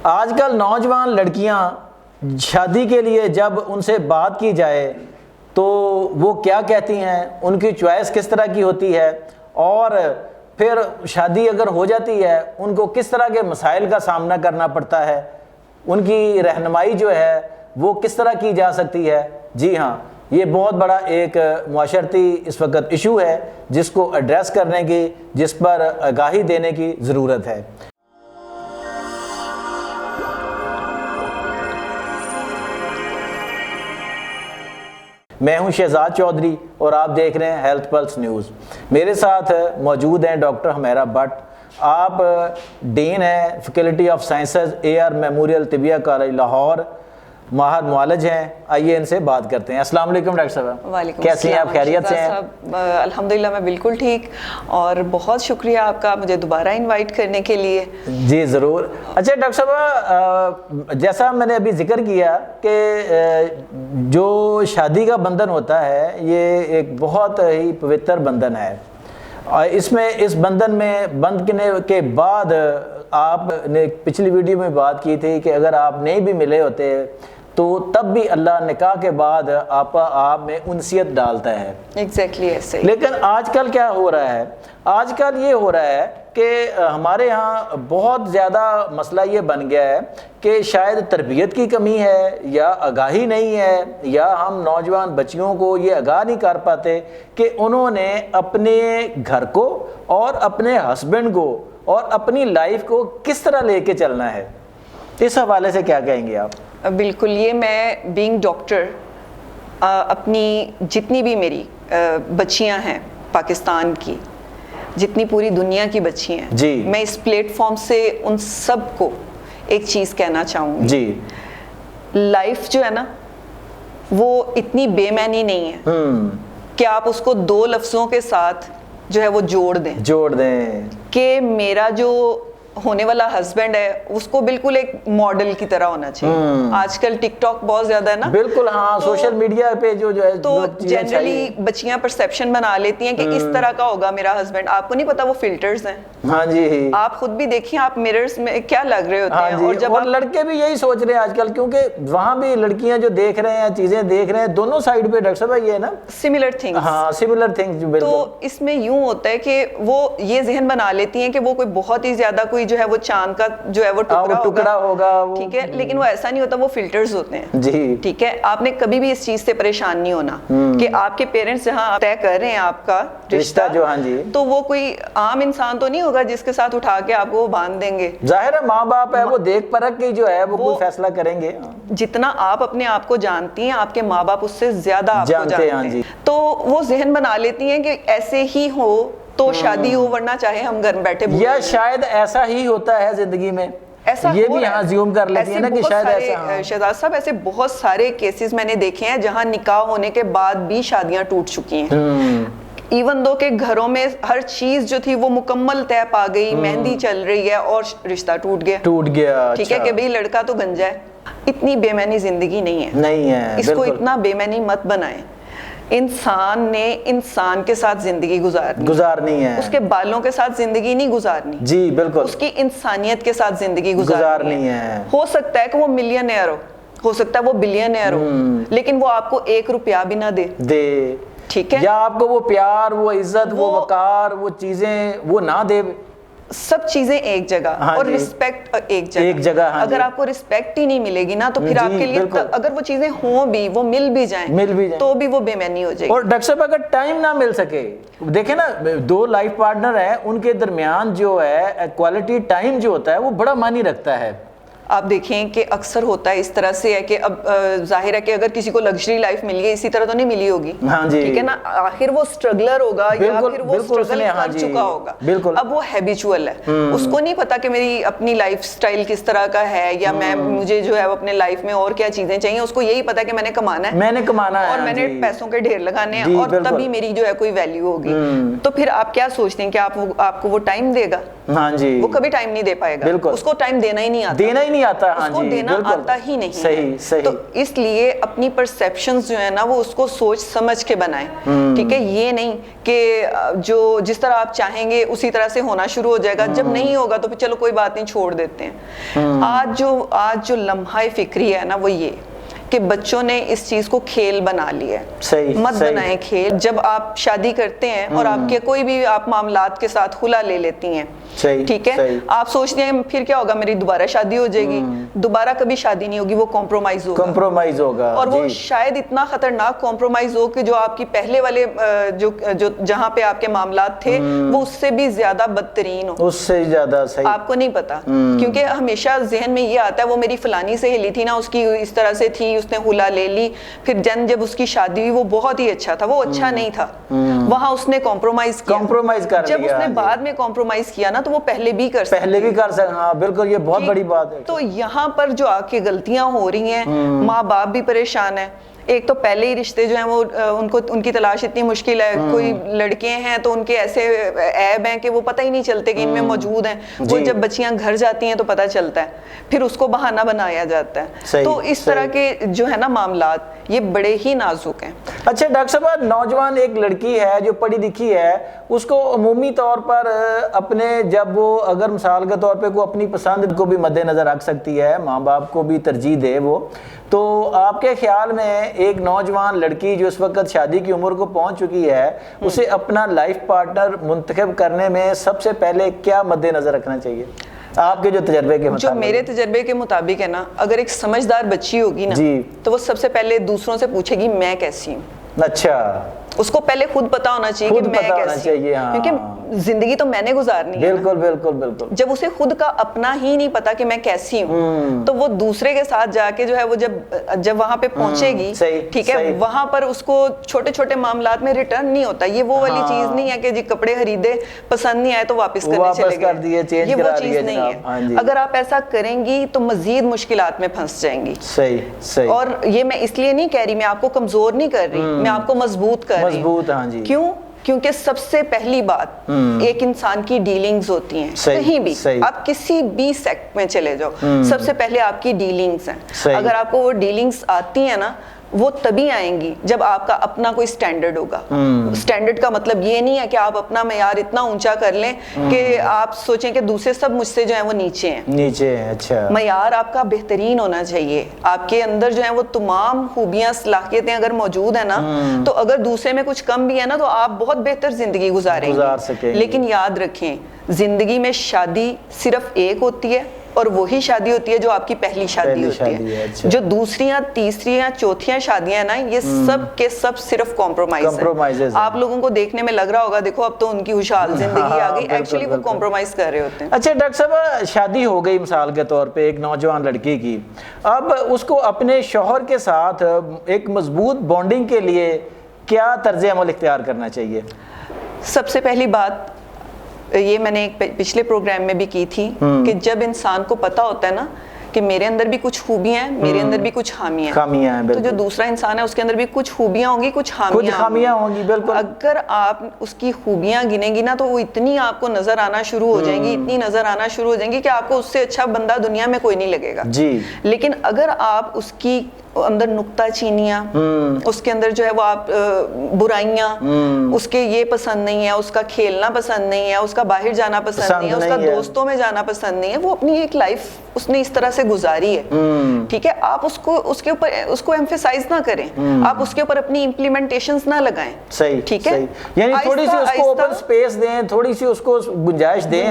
آج کل نوجوان لڑکیاں شادی کے لیے جب ان سے بات کی جائے تو وہ کیا کہتی ہیں, ان کی چوائس کس طرح کی ہوتی ہے, اور پھر شادی اگر ہو جاتی ہے ان کو کس طرح کے مسائل کا سامنا کرنا پڑتا ہے, ان کی رہنمائی جو ہے وہ کس طرح کی جا سکتی ہے. جی ہاں, یہ بہت بڑا ایک معاشرتی اس وقت ایشو ہے جس کو ایڈریس کرنے کی, جس پر آگاہی دینے کی ضرورت ہے. میں ہوں شہزاد چودھری اور آپ دیکھ رہے ہیں ہیلتھ پلس نیوز. میرے ساتھ موجود ہیں ڈاکٹر حمیرہ بٹ. آپ ڈین ہیں faculty of sciences A R memorial Tibbia college Lahore, ماہر معالج ہیں. آئیے ان سے بات کرتے ہیں. السلام علیکم ڈاکٹر صاحب. وعلیکم کیسی ہیں آپ, خیریت سے ہیں؟ الحمدللہ میں بالکل ٹھیک, اور بہت شکریہ آپ کا مجھے دوبارہ انوائٹ کرنے کے لیے. جی ضرور. اچھا ڈاکٹر صاحب, جیسا میں نے ابھی ذکر کیا کہ جو شادی کا بندھن ہوتا ہے یہ ایک بہت ہی پوتر بندھن ہے. اس بندھن میں بندھنے کے بعد آپ نے پچھلی ویڈیو میں بات کی تھی کہ اگر آپ نہیں بھی ملے ہوتے تو تب بھی اللہ نکاح کے بعد آپ میں انسیت ڈالتا ہے. ایگزیکٹلی ایسے. لیکن آج کل کیا ہو رہا ہے, آج کل یہ ہو رہا ہے کہ ہمارے ہاں بہت زیادہ مسئلہ یہ بن گیا ہے کہ شاید تربیت کی کمی ہے یا آگاہی نہیں ہے, یا ہم نوجوان بچیوں کو یہ آگاہ نہیں کر پاتے کہ انہوں نے اپنے گھر کو اور اپنے ہسبینڈ کو اور اپنی لائف کو کس طرح لے کے چلنا ہے. اس حوالے سے کیا کہیں گے آپ؟ بالکل, یہ میں بینگ ڈاکٹر اپنی جتنی بھی میری بچیاں ہیں پاکستان کی, جتنی پوری دنیا کی بچی ہیں, جی میں اس پلیٹ فارم سے ان سب کو ایک چیز کہنا چاہوں گی. جی لائف جو ہے نا وہ اتنی بے معنی نہیں ہے کہ آپ اس کو دو لفظوں کے ساتھ جو ہے وہ جوڑ دیں کہ میرا جو ہونے والا ہسبینڈ ہے اس کو بالکل ایک ماڈل کی طرح ہونا چاہیے. آج کل ٹک ٹاک بہت زیادہ ہے نا. بالکل ہاں, سوشل میڈیا پہ جو ہے تو جنرلی بچیاں پرسیپشن بنا لیتی ہیں کہ اس طرح کا ہوگا میرا ہسبینڈ. آپ کو نہیں پتا وہ فلٹرز ہیں. ہاں جی, آپ خود بھی دیکھیں آپ میررز میں کیا لگ رہے ہوتے ہیں. اور جب لڑکے بھی یہی سوچ رہے ہیں آج کل, کیونکہ وہاں بھی لڑکیاں جو دیکھ رہے ہیں چیزیں دیکھ رہے ہیں دونوں سائڈ پہ ڈاکٹر صاحب یہ ہے نا سملر تھنگز. ہاں سملر تھنگز. تو اس میں یوں ہوتا ہے کہ وہ یہ ذہن بنا لیتی ہیں کہ وہ کوئی بہت ہی زیادہ کوئی جو ہے وہ چاند کا جو ہے وہ ٹکڑا ہوگا, ٹھیک ہے, لیکن وہ ایسا نہیں ہوتا, وہ فلٹرز ہوتے ہیں. جی ٹھیک ہے, آپ نے کبھی بھی اس چیز سے پریشان نہیں ہونا کہ آپ کے پیرنٹس جہاں طے کر رہے ہیں آپ کا رشتہ جو, ہاں جی, تو وہ کوئی عام انسان تو نہیں ہوگا جس کے ساتھ اٹھا کے آپ کو وہ باندھ دیں گے. ظاہر ہے ماں باپ ہے, وہ دیکھ پرکھ کے جو ہے وہ کوئی فیصلہ کریں گے. جتنا آپ اپنے آپ کو جانتی ہیں آپ کے ماں باپ اس سے زیادہ آپ کو جانتے ہیں. تو وہ ذہن بنا لیتی ہیں کہ ایسے ہی ہو تو شادی ہو, ورنہ چاہے ہم گھر بیٹھے, یا شاید ایسا ہی ہوتا ہے زندگی میں, ایسا یہ بھی یہاں زیوم کر لیتی ہے نا کہ شاید ایسا. شہزاد صاحب ایسے بہت سارے کیسز میں نے دیکھے ہیں جہاں نکاح ہونے کے بعد بھی شادیاں ٹوٹ چکی ہیں. ایون دو کہ گھروں میں ہر چیز جو تھی وہ مکمل طے پا گئی, مہندی چل رہی ہے اور رشتہ ٹوٹ گیا. ٹھیک ہے کہ بھئی لڑکا تو گنجا ہے. اتنی بے معنی زندگی نہیں ہے. اس کو اتنا بے معنی مت بنائیں. انسان نے انسان کے ساتھ زندگی گزارنی ہے, اس کے بالوں کے ساتھ زندگی نہیں گزارنی. جی بالکل, اس کی انسانیت کے ساتھ زندگی گزارنی ہے. ہو سکتا ہے کہ وہ ملینئر ہو سکتا ہے وہ بلینئر ہو, لیکن وہ آپ کو 1 روپیہ بھی نہ دے. ٹھیک ہے, یا آپ کو وہ پیار, وہ عزت, وہ وقار, وہ چیزیں وہ نہ دے. سب چیزیں ایک جگہ, اور رسپیکٹ ایک جگہ. اگر آپ کو رسپیکٹ ہی نہیں ملے گی نا تو پھر آپ کے لیے اگر وہ چیزیں ہوں بھی, وہ مل بھی جائیں تو بھی وہ بے معنی ہو جائے گی. اور ڈاکٹر صاحب اگر ٹائم نہ مل سکے, دیکھیں نا 2 لائف پارٹنر ہیں, ان کے درمیان جو ہے کوالٹی ٹائم جو ہوتا ہے وہ بڑا معنی رکھتا ہے. آپ دیکھیں کہ اکثر ہوتا ہے اس طرح سے ہے کہ اب ظاہر ہے کہ اگر کسی کو لگژری لائف ملی ہے اسی طرح تو نہیں ملی ہوگی. ٹھیک ہے نا, آخر وہ اسٹرگلر ہوگا یا پھر وہ اسٹرگل کر چکا ہوگا. اب وہ ہیبیچول ہے, اس کو نہیں پتا کہ میری اپنی لائف سٹائل کس طرح کا ہے, یا مجھے جو ہے اپنے لائف میں اور کیا چیزیں چاہیے. اس کو یہی پتا کہ میں نے کمانا ہے اور میں نے پیسوں کے ڈھیر لگانے ہیں, اور تبھی میری جو ہے کوئی ویلیو ہوگی. تو پھر آپ کیا سوچتے ہیں کہ آپ کو وہ ٹائم دے گا؟ ہاں جی وہ کبھی ٹائم نہیں دے پائے گا, اس کو ٹائم دینا ہی نہیں آتا, ہاں اس کو جی دینا آتا ہی نہیں. صحیح. تو اس لیے اپنی پرسیپشنز جو ہے نا وہ اس کو سوچ سمجھ کے بنائیں, ٹھیک ہے, یہ نہیں کہ جو جس طرح آپ چاہیں گے اسی طرح سے ہونا شروع ہو جائے گا, جب نہیں ہوگا تو پھر چلو کوئی بات نہیں چھوڑ دیتے ہیں. آج جو لمحہ فکری ہے نا وہ یہ کہ بچوں نے اس چیز کو کھیل بنا لیا ہے. مت بنائیں کھیل. جب آپ شادی کرتے ہیں اور آپ کے کوئی بھی آپ معاملات کے ساتھ خلا لے لیتی ہیں, ٹھیک ہے, آپ سوچتے ہیں پھر کیا ہوگا, میری دوبارہ شادی ہو جائے گی. دوبارہ کبھی شادی نہیں ہوگی, وہ کمپرومائز ہوگا. اور وہ شاید اتنا خطرناک کمپرومائز ہو کہ جو آپ کی پہلے والے جو جہاں پہ آپ کے معاملات تھے وہ اس سے بھی زیادہ بدترین ہو, اس سے زیادہ. آپ کو نہیں پتا, کیونکہ ہمیشہ ذہن میں یہ آتا ہے وہ میری فلانی سہیلی تھی نا, اس کی اس طرح سے تھی, اس نے خلا لے لی, پھر جب اس کی شادی ہوئی وہ بہت ہی اچھا تھا, وہ اچھا نہیں تھا, وہاں اس نے کمپرومائز کر لیا. جب اس نے بعد میں کمپرومائز کیا نا تو وہ پہلے بھی کر سکتے. ہاں بالکل, یہ بہت بڑی بات ہے. تو یہاں پر جو آ کے غلطیاں ہو رہی ہیں, ماں باپ بھی پریشان ہیں. ایک تو پہلے ہی رشتے جو ہیں وہ ان کی تلاش اتنی مشکل ہے. کوئی لڑکے ہیں تو ان کے ایسے عیب ہیں کہ وہ پتہ ہی نہیں چلتے کہ ان میں موجود ہیں. وہ جب بچیاں گھر جاتی ہیں تو پتہ چلتا ہے, پھر اس کو بہانہ بنایا جاتا ہے. تو اس طرح کے جو ہے نا معاملات یہ بڑے ہی نازک ہیں. اچھا ڈاکٹر صاحب, نوجوان ایک لڑکی ہے جو پڑھی لکھی ہے, اس کو عمومی طور پر اپنے جب وہ اگر مثال کے طور پہ کوئی اپنی پسند کو بھی مد نظر رکھ سکتی ہے, ماں باپ کو بھی ترجیح دے وہ, تو آپ کے خیال میں ایک نوجوان لڑکی جو اس وقت شادی کی عمر کو پہنچ چکی ہے, اسے اپنا لائف پارٹنر منتخب کرنے میں سب سے پہلے کیا مد نظر رکھنا چاہیے آپ کے جو تجربے کے مطابق؟ جو میرے تجربے کے مطابق ہے نا, اگر ایک سمجھدار بچی ہوگی نا تو وہ سب سے پہلے دوسروں سے پوچھے گی میں کیسی ہوں. اچھا, اس کو پہلے خود پتا ہونا چاہیے کہ میں کیسی ہوں, کیونکہ زندگی تو میں نے گزارنی ہے. بالکل. جب اسے خود کا اپنا ہی نہیں پتا کہ میں کیسی ہوں, تو وہ دوسرے کے ساتھ جا کے جو ہے وہ جب وہاں پہ پہنچے گی, ٹھیک ہے, وہاں پر اس کو چھوٹے چھوٹے معاملات میں ریٹرن نہیں ہوتا. یہ وہ والی چیز نہیں ہے کہ جی کپڑے خریدے پسند نہیں آئے تو واپس کرنے چلے گئے, یہ وہ چیز نہیں ہے. اگر آپ ایسا کریں گی تو مزید مشکلات میں پھنس جائیں گی. صحیح. اور یہ میں اس لیے نہیں کہہ رہی, میں آپ کو کمزور نہیں کر رہی, میں آپ کو مضبوط کر رہی ہوں. کیوں؟ کیونکہ سب سے پہلی بات ایک انسان کی ڈیلنگز ہوتی ہیں, کہیں بھی آپ کسی بھی سیکٹ میں چلے جاؤ, سب سے پہلے آپ کی ڈیلنگز ہیں. اگر آپ کو وہ ڈیلنگز آتی ہیں نا وہ تبھی آئیں گی جب آپ کا اپنا کوئی سٹینڈرڈ ہوگا. سٹینڈرڈ کا مطلب یہ نہیں ہے کہ آپ اپنا معیار اتنا اونچا کر لیں کہ آپ سوچیں کہ دوسرے سب مجھ سے جو ہیں وہ نیچے ہیں. اچھا, معیار آپ کا بہترین ہونا چاہیے. آپ کے اندر جو ہے وہ تمام خوبیاں صلاحیتیں اگر موجود ہیں نا, تو اگر دوسرے میں کچھ کم بھی ہے نا تو آپ بہت بہتر زندگی گزاریں گے. لیکن یاد رکھیں, زندگی میں شادی صرف ایک ہوتی ہے اور وہی شادی ہوتی ہے جو آپ کی پہلی شادی ہوتی ہے. جو دوسریاں تیسریاں چوتھیاں شادیاں ہیں نا, یہ سب کے سب صرف کمپرومائز ہیں. آپ لوگوں کو دیکھنے میں لگ رہا ہوگا دیکھو اب تو ان کی خوشحال زندگی آ گئی, ایکچولی وہ کمپرومائز کر رہے ہوتے ہیں. اچھا ڈاکٹر صاحب, شادی ہو گئی مثال کے طور پہ ایک نوجوان لڑکی کی, اب اس کو اپنے شوہر کے ساتھ ایک مضبوط بانڈنگ کے لیے کیا طرز عمل اختیار کرنا چاہیے؟ سب سے پہلی بات یہ میں نے ایک پچھلے پروگرام میں بھی کی تھی کہ جب انسان کو پتا ہوتا ہے نا کہ میرے اندر بھی کچھ خوبیاں ہیں, میرے اندر بھی کچھ خامیاں ہیں, تو جو دوسرا انسان ہے اس کے اندر بھی کچھ خوبیاں ہوں گی, کچھ خامیاں ہوں گی. بالکل. اگر آپ اس کی خوبیاں گنیں گی نا تو وہ اتنی آپ کو نظر آنا شروع ہو جائیں گی, اتنی نظر آنا شروع ہو جائیں گی کہ آپ کو اس سے اچھا بندہ دنیا میں کوئی نہیں لگے گا. لیکن اگر آپ اس کی اندر نکتہ چینیاں, اس کے اندر جو ہے وہ آپ برائیاں, اس کے یہ پسند نہیں ہے, اس کا کھیلنا پسند نہیں ہے, اس کا باہر جانا پسند نہیں ہے, اس کا دوستوں میں جانا پسند نہیں ہے, وہ اپنی ایک لائف اس نے اس طرح سے گزاری ہے, ٹھیک ہے, آپ اس کو ایمفیسائز نہ کریں, آپ اس کے اوپر اپنی امپلیمنٹیشنز نہ لگائیں. ٹھیک ہے, یعنی تھوڑی سی اس کو اوپن سپیس دیں, تھوڑی سی اس کو گنجائش دیں.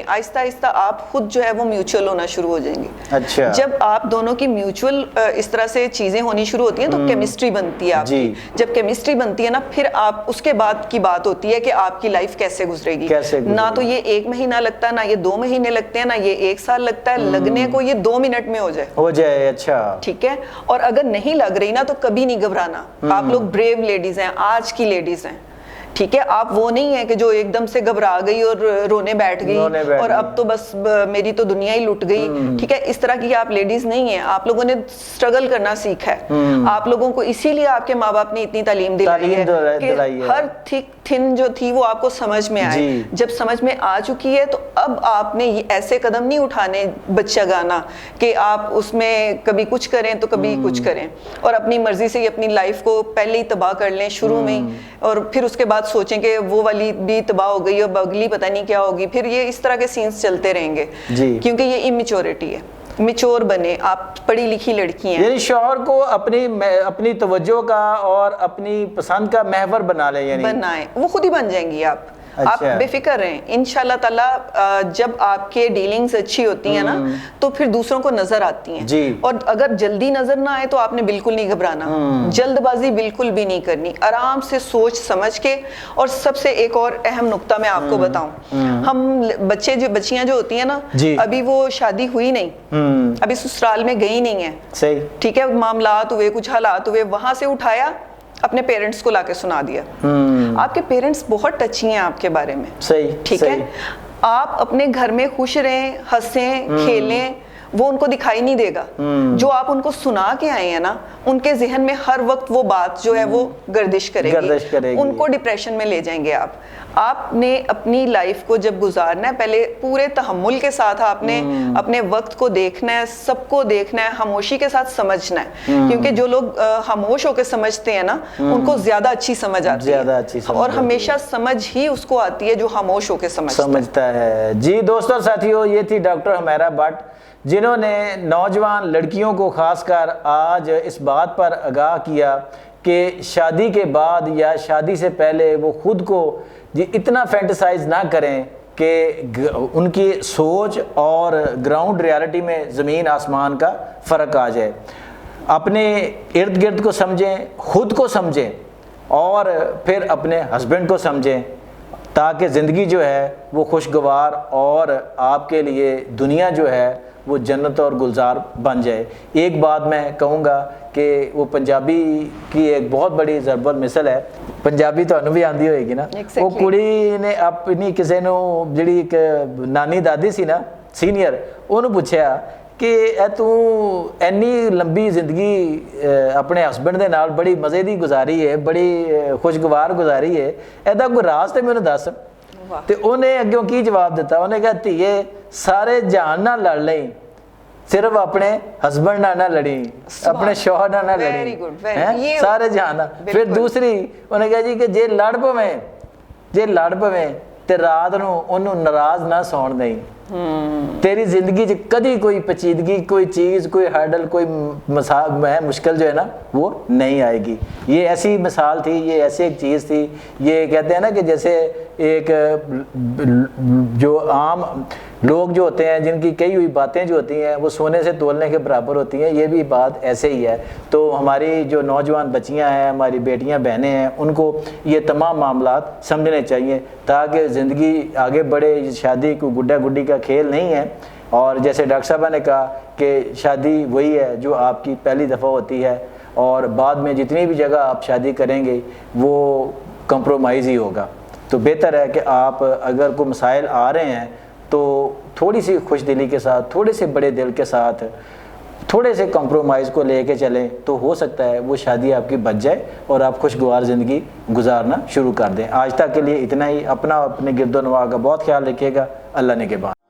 آہستہ آہستہ آپ خود جو ہے وہ میوچل ہونا شروع ہو جائیں گے. اچھا, جب آپ دونوں کی میوچل اس طرح سے چیزیں ہونی شروع ہوتی ہیں تو کیمسٹری بنتی ہے آپ کی. جب کیمسٹری بنتی ہے نا, پھر آپ اس کے بعد کی بات ہوتی ہے کہ آپ کی لائف کیسے گزرے گی. نہ تو یہ 1 مہینہ لگتا ہے, نہ یہ 2 مہینے لگتے ہیں, نہ یہ 1 سال لگتا ہے, لگنے کو یہ 2 منٹ میں ہو جائے. اچھا, ٹھیک ہے. اور اگر نہیں لگ رہی نا تو کبھی نہیں گھبرانا. آپ لوگ بریو لیڈیز ہیں, آج کی لیڈیز ہیں, ٹھیک ہے, آپ وہ نہیں ہے کہ جو ایک دم سے گھبرا گئی اور رونے بیٹھ گئی اور اب تو بس میری تو دنیا ہی لٹ گئی. ٹھیک ہے, اس طرح کی آپ لیڈیز نہیں ہیں. آپ لوگوں نے اسٹرگل کرنا سیکھا ہے. آپ لوگوں کو اسی لیے آپ کے ماں باپ نے اتنی تعلیم دلائی ہے کہ ہر تھک تھن جو تھی وہ آپ کو سمجھ میں آئے. جب سمجھ میں آ چکی ہے تو اب آپ نے ایسے قدم نہیں اٹھانے بچہ گانا کہ آپ اس میں کبھی کچھ کریں تو کبھی کچھ کریں اور اپنی مرضی سے اپنی لائف کو پہلے ہی تباہ کر لیں شروع میں ہی, اور پھر اس کے بعد سوچیں کہ وہ والی بھی تباہ ہو گئی اور اگلی پتہ نہیں کیا ہوگی. پھر یہ اس طرح کے سینس چلتے رہیں گے کیونکہ یہ امیچورٹی ہے. میچور بنے, آپ پڑھی لکھی لڑکی ہیں. یعنی شوہر کو اپنی توجہ کا اور اپنی پسند کا محور بنا لیں, یعنی بنائیں, وہ خود ہی بن جائیں گی. آپ بے فکر رہیں, انشاءاللہ تعالیٰ جب آپ کے ڈیلنگز اچھی ہوتی ہیں نا تو پھر دوسروں کو نظر آتی ہیں. اور اگر جلدی نظر نہ آئے تو آپ نے بالکل نہیں گھبرانا, جلد بازی بالکل بھی نہیں کرنی, آرام سے سوچ سمجھ کے. اور سب سے ایک اور اہم نقطہ میں آپ کو بتاؤں, ہم بچیاں جو ہوتی ہیں نا, ابھی وہ شادی ہوئی نہیں, ابھی سسرال میں گئی نہیں ہے, ٹھیک ہے, معاملات ہوئے, کچھ حالات ہوئے, وہاں سے اٹھایا, اپنے پیرنٹس کو لا کے سنا دیا. آپ کے پیرنٹس بہت ٹچی ہیں آپ کے بارے میں, ٹھیک ہے, آپ اپنے گھر میں خوش رہیں, ہنسیں, کھیلیں, وہ ان کو دکھائی نہیں دے گا. جو آپ ان کو سنا کے آئے ہیں نا, ان کے ذہن میں ہر وقت وہ بات جو ہے وہ گردش کرے گی, ان کو ڈپریشن میں لے جائیں گے. آپ نے اپنی لائف کو جب گزارنا ہے, پہلے پورے تحمل کے ساتھ آپ نے اپنے وقت کو دیکھنا ہے, سب کو دیکھنا ہے, خاموشی کے ساتھ سمجھنا ہے. کیونکہ جو لوگ خاموش ہو کے سمجھتے ہیں نا, ان کو زیادہ اچھی سمجھ آتی ہے, اور ہمیشہ سمجھ ہی اس کو آتی ہے جو خاموش ہو کے سمجھتا ہے. جی دوستوں ساتھیوں, یہ تھی ڈاکٹر حمیرہ بٹ, جنہوں نے نوجوان لڑکیوں کو خاص کر آج اس بات پر آگاہ کیا کہ شادی کے بعد یا شادی سے پہلے وہ خود کو اتنا فینٹسائز نہ کریں کہ ان کی سوچ اور گراؤنڈ ریالٹی میں زمین آسمان کا فرق آ جائے. اپنے ارد گرد کو سمجھیں, خود کو سمجھیں, اور پھر اپنے ہسبینڈ کو سمجھیں, تاکہ زندگی جو ہے وہ خوشگوار اور آپ کے لیے دنیا جو ہے وہ جنت اور گلزار بن جائے. ایک بات میں کہوں گا کہ وہ پنجابی کی ایک بہت بڑی ضرب المثل ہے, پنجابی تو بھی آندی ہوئے گی نا, وہ کڑی نے اپنی کسی نو جڑی ایک نانی دادی سی نا سینئر, انہوں پوچھا کہ تو اینی لمبی زندگی اپنے ہسبینڈ دے نال بڑی مزے دی گزاری ہے, بڑی خوشگوار گزاری ہے, ایدا کوئی راز تے مینوں دس. تے انہیں اگوں کی جواب دیتا, انہیں کہا دھیے سارے جہان نہ لڑ لیں, صرف اپنے ہسبینڈ نہ لڑیں, اپنے شوہر نہ لڑیں, سارے جہان. پھر دوسری انہیں کہا جی کہ جے لڑ پویں تے رات نو انہوں ناراض نہ سون دیں. تیری زندگی چ کدی کوئی پیچیدگی, کوئی چیز, کوئی ہرڈل, کوئی مشکل جو ہے نا وہ نہیں آئے گی. یہ ایسی مثال تھی, یہ ایسی ایک چیز تھی. یہ کہتے ہیں نا کہ جیسے ایک جو عام لوگ جو ہوتے ہیں جن کی کئی ہوئی باتیں جو ہوتی ہیں وہ سونے سے تولنے کے برابر ہوتی ہیں, یہ بھی بات ایسے ہی ہے. تو ہماری جو نوجوان بچیاں ہیں, ہماری بیٹیاں بہنیں ہیں, ان کو یہ تمام معاملات سمجھنے چاہیے تاکہ زندگی آگے بڑھے. شادی کوئی گڈا گڈی کا کھیل نہیں ہے, اور جیسے ڈاکٹر صاحبہ نے کہا کہ شادی وہی ہے جو آپ کی پہلی دفعہ ہوتی ہے, اور بعد میں جتنی بھی جگہ آپ شادی کریں گے وہ کمپرومائز ہی ہوگا. تو بہتر ہے کہ آپ اگر کوئی مسائل آ رہے ہیں تو تھوڑی سی خوش دلی کے ساتھ, تھوڑے سے بڑے دل کے ساتھ, تھوڑے سے کمپرومائز کو لے کے چلیں تو ہو سکتا ہے وہ شادی آپ کی بچ جائے اور آپ خوشگوار زندگی گزارنا شروع کر دیں. آج تک کے لیے اتنا ہی. اپنے گرد و نواح کا بہت خیال رکھیے گا. اللہ نگہبان.